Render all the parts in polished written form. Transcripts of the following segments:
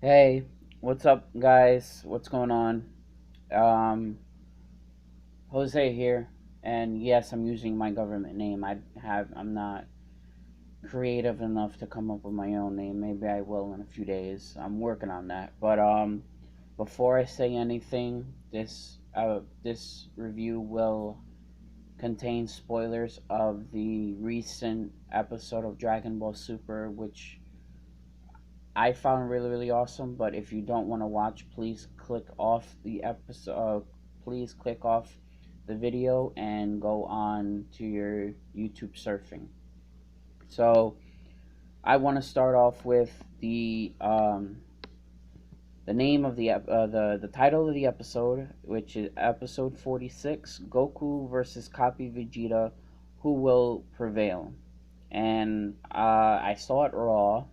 Hey, what's up, guys? What's going on? Um, Jose here, and yes, I'm using my government name. I'm not creative enough to come up with my own name. Maybe I will in a few days. I'm working on that. But before I say anything, this review will contain spoilers of the recent episode of Dragon Ball Super, which I found really really awesome. But if you don't want to watch, please click off the episode. Please click off the video and go on to your YouTube surfing. So I want to start off with the name of the title of the episode, which is episode 46, Goku versus Copy Vegeta, who will prevail? And I saw it raw,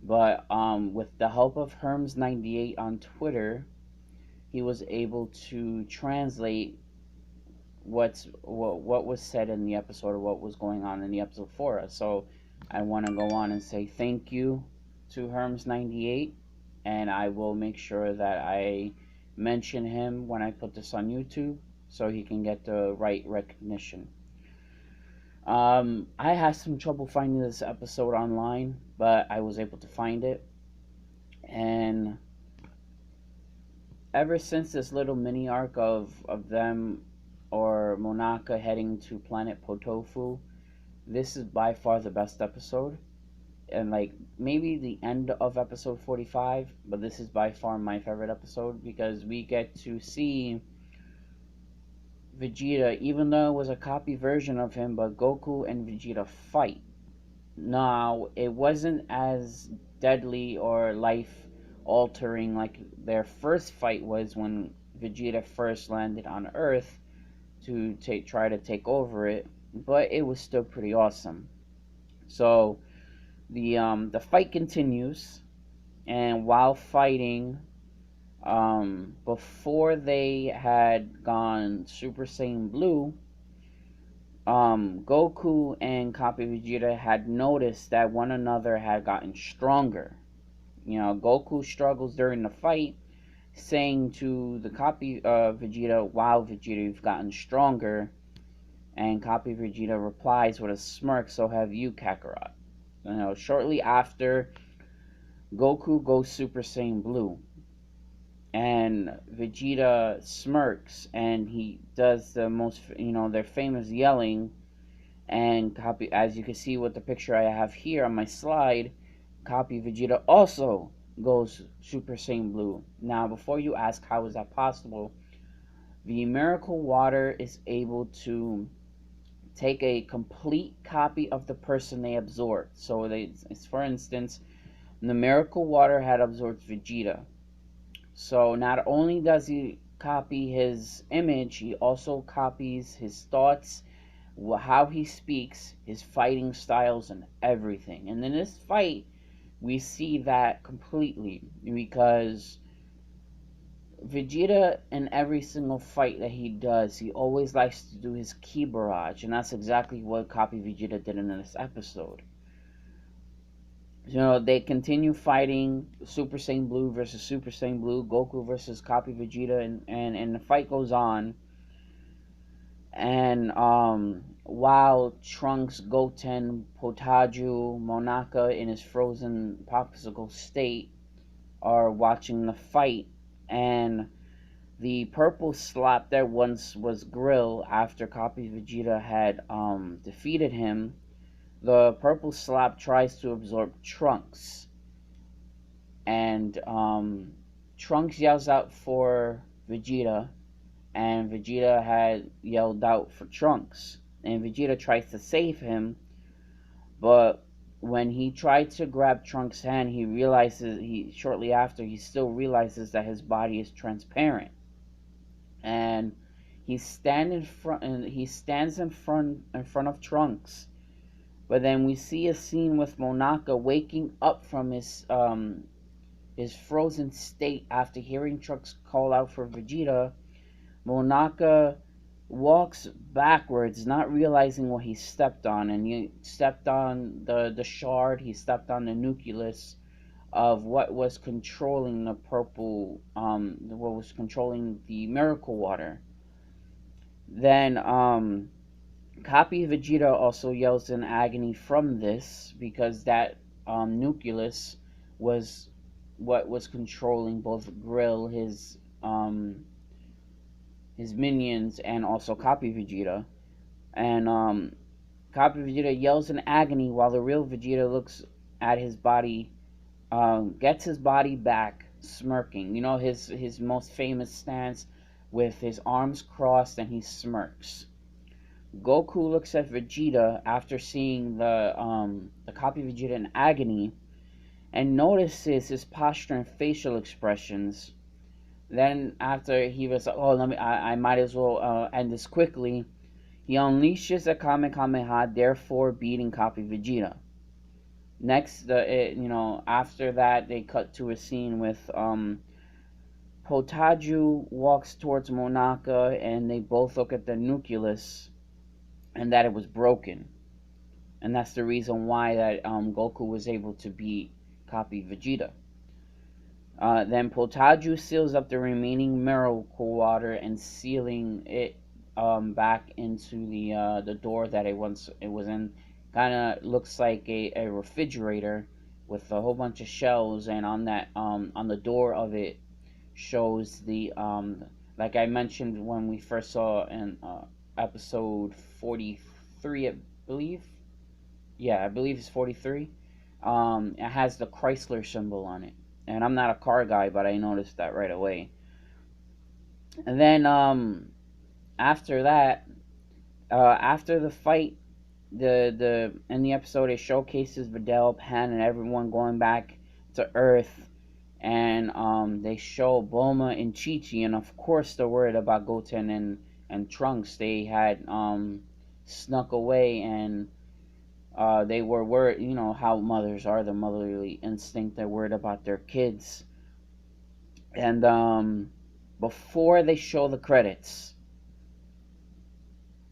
but with the help of Herms98 on Twitter, he was able to translate what was said in the episode or what was going on in the episode for us. So I want to go on and say thank you to Herms98, and I will make sure that I mention him when I put this on YouTube so he can get the right recognition. I had some trouble finding this episode online, but I was able to find it, and ever since this little mini arc of them or Monaka heading to planet Potofu, this is by far the best episode. And like maybe the end of episode 45, but this is by far my favorite episode because we get to see Vegeta, even though it was a copy version of him, but Goku and Vegeta fight. Now, it wasn't as deadly or life altering like their first fight was when Vegeta first landed on Earth to try to take over it, but it was still pretty awesome. So the fight continues, and while fighting, before they had gone Super Saiyan Blue, Goku and Copy Vegeta had noticed that one another had gotten stronger. Goku struggles during the fight, saying to the Copy Vegeta, "Wow, Vegeta, you've gotten stronger." And Copy Vegeta replies with a smirk, "So have you, Kakarot." Shortly after, Goku goes Super Saiyan Blue, and Vegeta smirks, and he does the most, their famous yelling. And Copy, as you can see with the picture I have here on my slide, Copy Vegeta also goes Super Saiyan Blue. Now, before you ask how is that possible, the Miracle Water is able to take a complete copy of the person they absorbed. So for instance, the Miracle Water had absorbed Vegeta. So not only does he copy his image, he also copies his thoughts, how he speaks, his fighting styles, and everything. And in this fight, we see that completely because Vegeta, in every single fight that he does, he always likes to do his Ki Barrage, and that's exactly what Copy Vegeta did in this episode. They continue fighting Super Saiyan Blue versus Super Saiyan Blue, Goku versus Copy Vegeta, and the fight goes on. And while Trunks, Goten, Potaju, Monaka in his frozen popsicle state are watching the fight, and the purple slap that once was Grill after Copy Vegeta had defeated him, the purple slap tries to absorb Trunks. And Trunks yells out for Vegeta, and Vegeta had yelled out for Trunks. And Vegeta tries to save him, but when he tried to grab Trunks' hand, shortly after he still realizes that his body is transparent, and he stands in front of Trunks. But then we see a scene with Monaka waking up from his frozen state after hearing Trunks call out for Vegeta. Monaka walks backwards, not realizing what he stepped on, and he stepped on the shard, he stepped on the nucleus of what was controlling the purple, what was controlling the miracle water. Then Copy Vegeta also yells in agony from this because that nucleus was what was controlling both Grill, his minions, and also Copy Vegeta. And Copy Vegeta yells in agony while the real Vegeta looks at his body, gets his body back, smirking. You know, his most famous stance with his arms crossed and he smirks. Goku looks at Vegeta after seeing the Copy Vegeta in agony and notices his posture and facial expressions. Then after he was like, "Oh, I might as well end this quickly," he unleashes a Kamehameha, therefore beating Copy Vegeta. Next, after that, they cut to a scene with Potaju walks towards Monaka, and they both look at the nucleus, and that it was broken, and that's the reason why that Goku was able to beat Copy Vegeta. Then Potaju seals up the remaining miracle water and sealing it back into the door that it was in. Kind of looks like a refrigerator with a whole bunch of shelves, and on the door of it shows the like I mentioned when we first saw in episode 43, I believe. Yeah, I believe it's 43. It has the Chrysler symbol on it, and I'm not a car guy, but I noticed that right away. And then after that, after the fight, the in the episode it showcases Videl, Pan, and everyone going back to Earth, and they show Bulma and Chi-Chi, and of course they're worried about Goten and Trunks. They had snuck away, and they were worried. You know how mothers are, the motherly instinct. They're worried about their kids. And before they show the credits,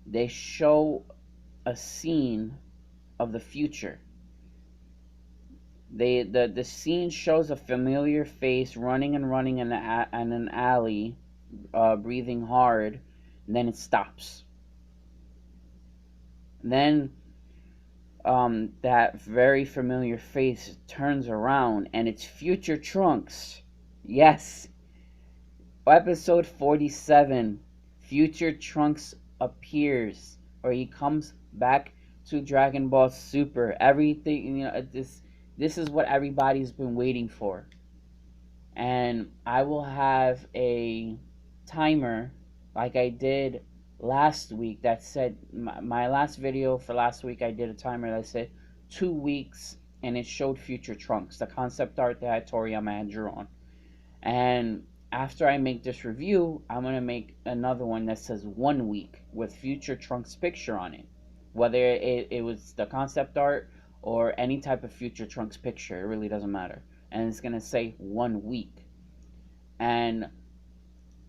they show a scene of the future. The scene shows a familiar face running and running in an alley, breathing hard, and then it stops. And then that very familiar face turns around, and it's future Trunks. Yes, episode 47, future Trunks appears, or he comes back to Dragon Ball Super. Everything, this is what everybody's been waiting for. And I will have a timer like I did last week that said, my last video for last week, I did a timer that said 2 weeks, and it showed future Trunks, the concept art that Toriyama had drawn. And after I make this review, I'm going to make another one that says 1 week with future Trunks picture on it. Whether it was the concept art or any type of future Trunks picture, it really doesn't matter. And it's going to say 1 week. And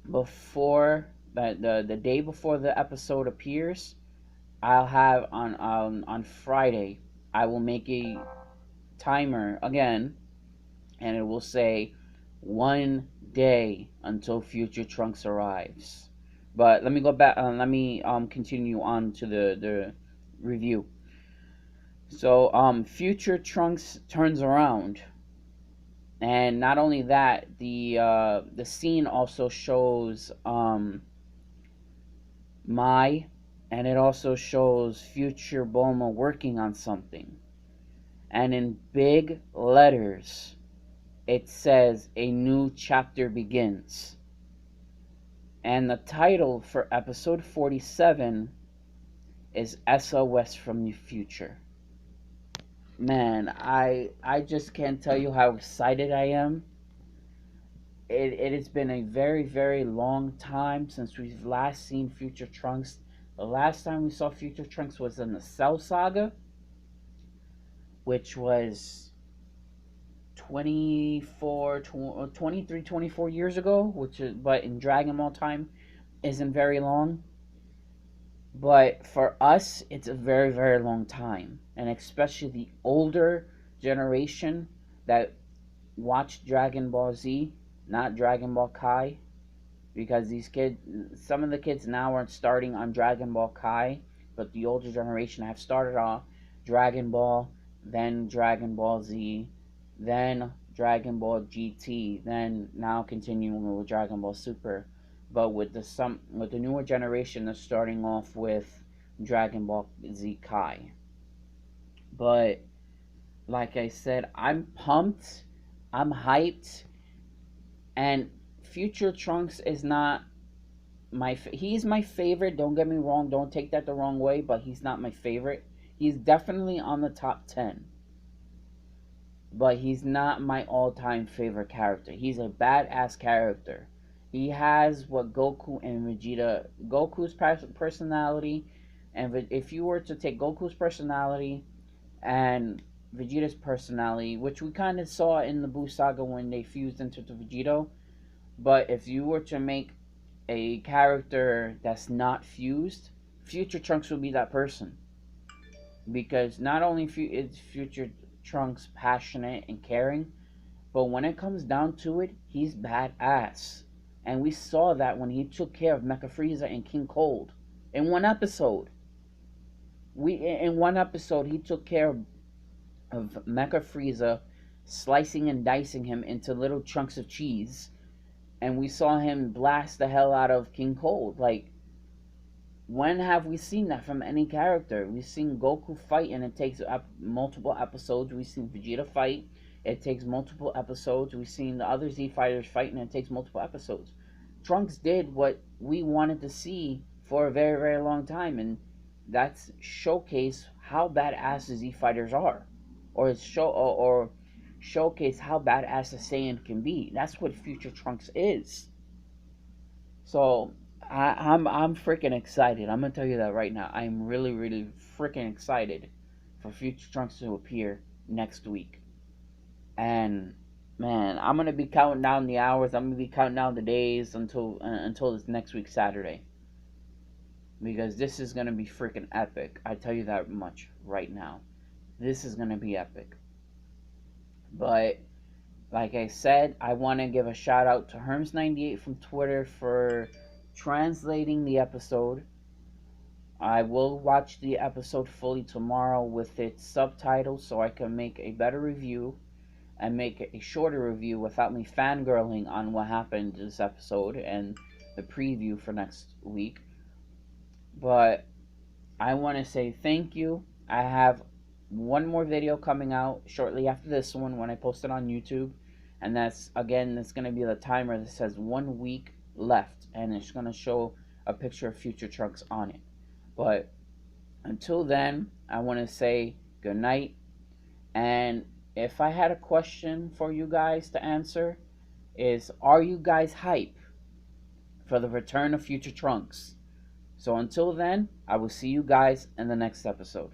before the day before the episode appears, I'll have on Friday, I will make a timer again, and it will say 1 day until future Trunks arrives. But let me go back. Let me continue on to the review. So future Trunks turns around, and not only that, the scene also shows Mai, and it also shows future Bulma working on something, and in big letters it says a new chapter begins. And the title for episode 47 is SOS from the Future. Man, I just can't tell you how excited I am. It has been a very, very long time since we've last seen Future Trunks. The last time we saw Future Trunks was in the Cell Saga, which was 23, 24 years ago, but in Dragon Ball time isn't very long. But for us, it's a very, very long time. And especially the older generation that watch Dragon Ball Z, not Dragon Ball Kai, because these kids, some of the kids now are starting on Dragon Ball Kai, but the older generation have started off Dragon Ball, then Dragon Ball Z, then Dragon Ball GT, then now continuing with Dragon Ball Super. But with the newer generation, they're starting off with Dragon Ball Z Kai. But like I said, I'm pumped, I'm hyped, and Future Trunks is not he's my favorite. Don't get me wrong. Don't take that the wrong way, but he's not my favorite. He's definitely on the top 10. But he's not my all-time favorite character. He's a badass character. He has what Goku and Vegeta, Goku's personality, and if you were to take Goku's personality and Vegeta's personality, which we kind of saw in the Buu Saga when they fused into the Vegito, but if you were to make a character that's not fused, Future Trunks would be that person. Because not only is Future Trunks passionate and caring, but when it comes down to it, he's badass. And we saw that when he took care of Mecha Frieza and King Cold in one episode. In one episode he took care of Mecha Frieza, slicing and dicing him into little chunks of cheese, and we saw him blast the hell out of King Cold. Like, when have we seen that from any character? We've seen Goku fight and it takes multiple episodes. We've seen Vegeta fight, it takes multiple episodes. We've seen the other Z fighters fight and it takes multiple episodes. Trunks did what we wanted to see for a very, very long time, and that's showcase how badass the Z fighters are, or showcase how badass a Saiyan can be. That's what Future Trunks is. So I'm freaking excited. I'm gonna tell you that right now. I'm really, really freaking excited for Future Trunks to appear next week. And man, I'm gonna be counting down the hours. I'm gonna be counting down the days until this next week Saturday, because this is gonna be freaking epic. I tell you that much right now. This is gonna be epic. But like I said, I want to give a shout out to Herms98 from Twitter for translating the episode. I will watch the episode fully tomorrow with its subtitles so I can make a better review and make a shorter review without me fangirling on what happened this episode and the preview for next week. But I want to say thank you. I have one more video coming out shortly after this one when I post it on YouTube, and that's going to be the timer that says 1 week left, and it's going to show a picture of Future Trunks on it. But until then, I want to say good night, and if I had a question for you guys to answer is, are you guys hype for the return of Future Trunks? So until then, I will see you guys in the next episode.